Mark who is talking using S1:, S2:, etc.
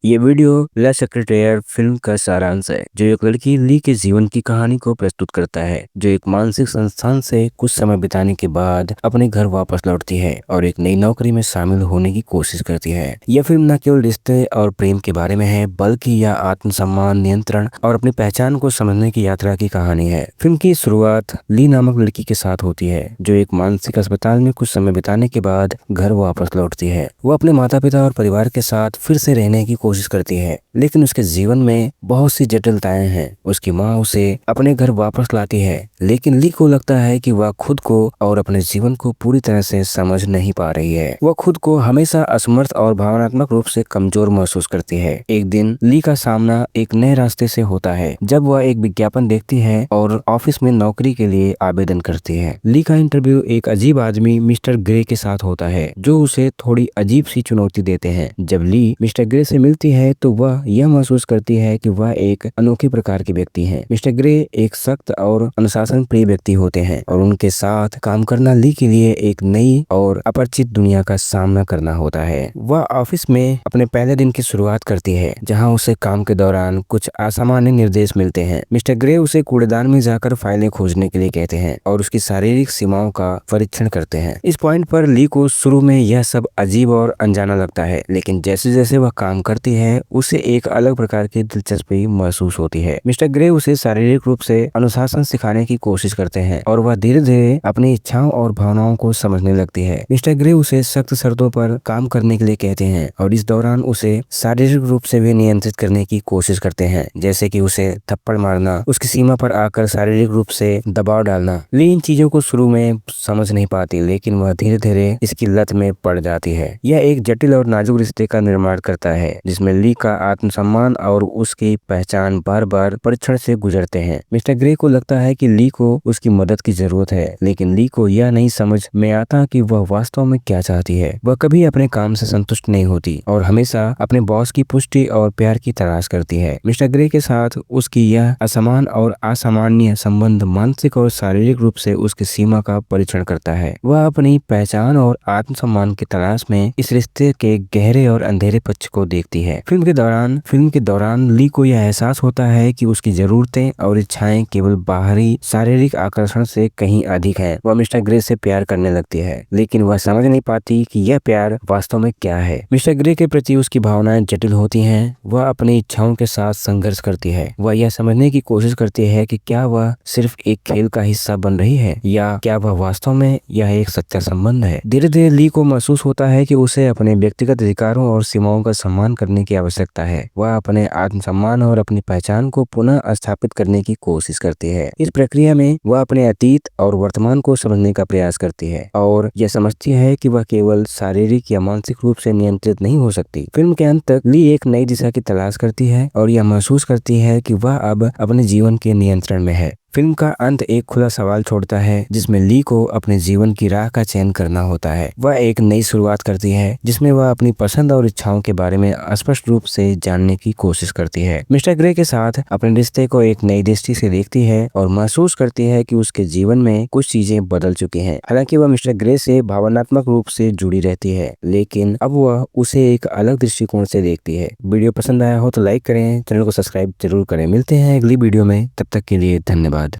S1: ये वीडियो ला सेक्रेटेयर फिल्म का सारांश है जो एक लड़की ली के जीवन की कहानी को प्रस्तुत करता है जो एक मानसिक संस्थान से कुछ समय बिताने के बाद अपने घर वापस लौटती है और एक नई नौकरी में शामिल होने की कोशिश करती है। यह फिल्म न केवल रिश्ते और प्रेम के बारे में है बल्कि यह आत्मसम्मान, नियंत्रण और अपनी पहचान को समझने की यात्रा की कहानी है। फिल्म की शुरुआत ली नामक लड़की के साथ होती है जो एक मानसिक अस्पताल में कुछ समय बिताने के बाद घर वापस लौटती है। वो अपने माता पिता और परिवार के साथ फिर से रहने की कोशिश करती है, लेकिन उसके जीवन में बहुत सी जटिलताएं हैं। उसकी माँ उसे अपने घर वापस लाती है, लेकिन ली को लगता है कि वह खुद को और अपने जीवन को पूरी तरह से समझ नहीं पा रही है। वह खुद को हमेशा असमर्थ और भावनात्मक रूप से कमजोर महसूस करती है। एक दिन ली का सामना एक नए रास्ते से होता है जब वह एक विज्ञापन देखती है और ऑफिस में नौकरी के लिए आवेदन करती है। ली का इंटरव्यू एक अजीब आदमी मिस्टर ग्रे के साथ होता है जो उसे थोड़ी अजीब सी चुनौती देते हैं। जब ली मिस्टर ग्रे से मिलती है तो वह यह महसूस करती है कि वह एक अनोखे प्रकार के व्यक्ति हैं। मिस्टर ग्रे एक सख्त और अनुशासन प्रिय व्यक्ति होते हैं और उनके साथ काम करना ली के लिए एक नई और अपरिचित दुनिया का सामना करना होता है। वह ऑफिस में अपने पहले दिन की शुरुआत करती है जहां उसे काम के दौरान कुछ असामान्य निर्देश मिलते हैं। मिस्टर ग्रे उसे कूड़ेदान में जाकर फाइलें खोजने के लिए कहते हैं और उसकी शारीरिक सीमाओं का परीक्षण करते हैं। इस पॉइंट पर ली को शुरू में यह सब अजीब और अनजाना लगता है, लेकिन जैसे जैसे वह काम करती है उसे एक अलग प्रकार की दिलचस्पी महसूस होती है। मिस्टर ग्रे उसे शारीरिक रूप से अनुशासन सिखाने की कोशिश करते हैं और वह धीरे धीरे अपनी इच्छाओं और भावनाओं को समझने लगती है। मिस्टर ग्रे उसे सख्त शर्तों पर काम करने के लिए कहते हैं और इस दौरान उसे शारीरिक रूप से भी नियंत्रित करने की कोशिश करते हैं, जैसे कि उसे थप्पड़ मारना, उसकी सीमा पर आकर शारीरिक रूप से दबाव डालना। ली इन चीजों को शुरू में समझ नहीं पाती, लेकिन वह धीरे धीरे इसकी लत में पड़ जाती है। यह एक जटिल और नाजुक रिश्ते का निर्माण करता है जिसमें ली का आत्मसम्मान और उसकी पहचान बार बार परीक्षण से गुजरते हैं। मिस्टर ग्रे को लगता है कि ली को उसकी मदद की जरूरत है, लेकिन ली को यह नहीं समझ में आता कि वह वास्तव में क्या चाहती है। वह कभी अपने काम से संतुष्ट नहीं होती और हमेशा अपने बॉस की पुष्टि और प्यार की तलाश करती है। मिस्टर ग्रे के साथ उसकी यह असमान और असामान्य संबंध मानसिक और शारीरिक रूप से उसकी सीमा का परीक्षण करता है। वह अपनी पहचान और आत्मसम्मान की तलाश में इस रिश्ते के गहरे और अंधेरे पक्ष को देखती है। फिल्म के दौरान ली को यह एहसास होता है कि उसकी जरूरतें और इच्छाएं केवल बाहरी शारीरिक आकर्षण से कहीं अधिक हैं। वह मिस्टर ग्रे से प्यार करने लगती है, लेकिन वह समझ नहीं पाती कि यह प्यार वास्तव में क्या है। मिस्टर ग्रे के प्रति उसकी भावनाएं जटिल होती हैं। वह अपनी इच्छाओं के साथ संघर्ष करती है। वह यह समझने की कोशिश करती है कि क्या वह सिर्फ एक खेल का हिस्सा बन रही है या क्या वह वास्तव में यह एक सच्चा संबंध है। धीरे धीरे ली को महसूस होता है कि उसे अपने व्यक्तिगत अधिकारों और सीमाओं का सम्मान करने की आवश्यकता है। वह अपने आत्मसम्मान और अपनी पहचान को पुनः स्थापित करने की कोशिश करती है। इस प्रक्रिया में वह अपने अतीत और वर्तमान को समझने का प्रयास करती है और यह समझती है कि वह केवल शारीरिक या मानसिक रूप से नियंत्रित नहीं हो सकती। फिल्म के अंत तक ली एक नई दिशा की तलाश करती है और यह महसूस करती है कि वह अब अपने जीवन के नियंत्रण में है। फिल्म का अंत एक खुला सवाल छोड़ता है जिसमें ली को अपने जीवन की राह का चयन करना होता है। वह एक नई शुरुआत करती है जिसमें वह अपनी पसंद और इच्छाओं के बारे में स्पष्ट रूप से जानने की कोशिश करती है। मिस्टर ग्रे के साथ अपने रिश्ते को एक नई दृष्टि से देखती है और महसूस करती है कि उसके जीवन में कुछ चीजें बदल चुकी हैं। हालांकि वह मिस्टर ग्रे से भावनात्मक रूप से जुड़ी रहती है, लेकिन अब वह उसे एक अलग दृष्टिकोण से देखती है। वीडियो पसंद आया हो तो लाइक करें, चैनल को सब्सक्राइब जरूर करें। मिलते हैं अगली वीडियो में, तब तक के लिए धन्यवाद।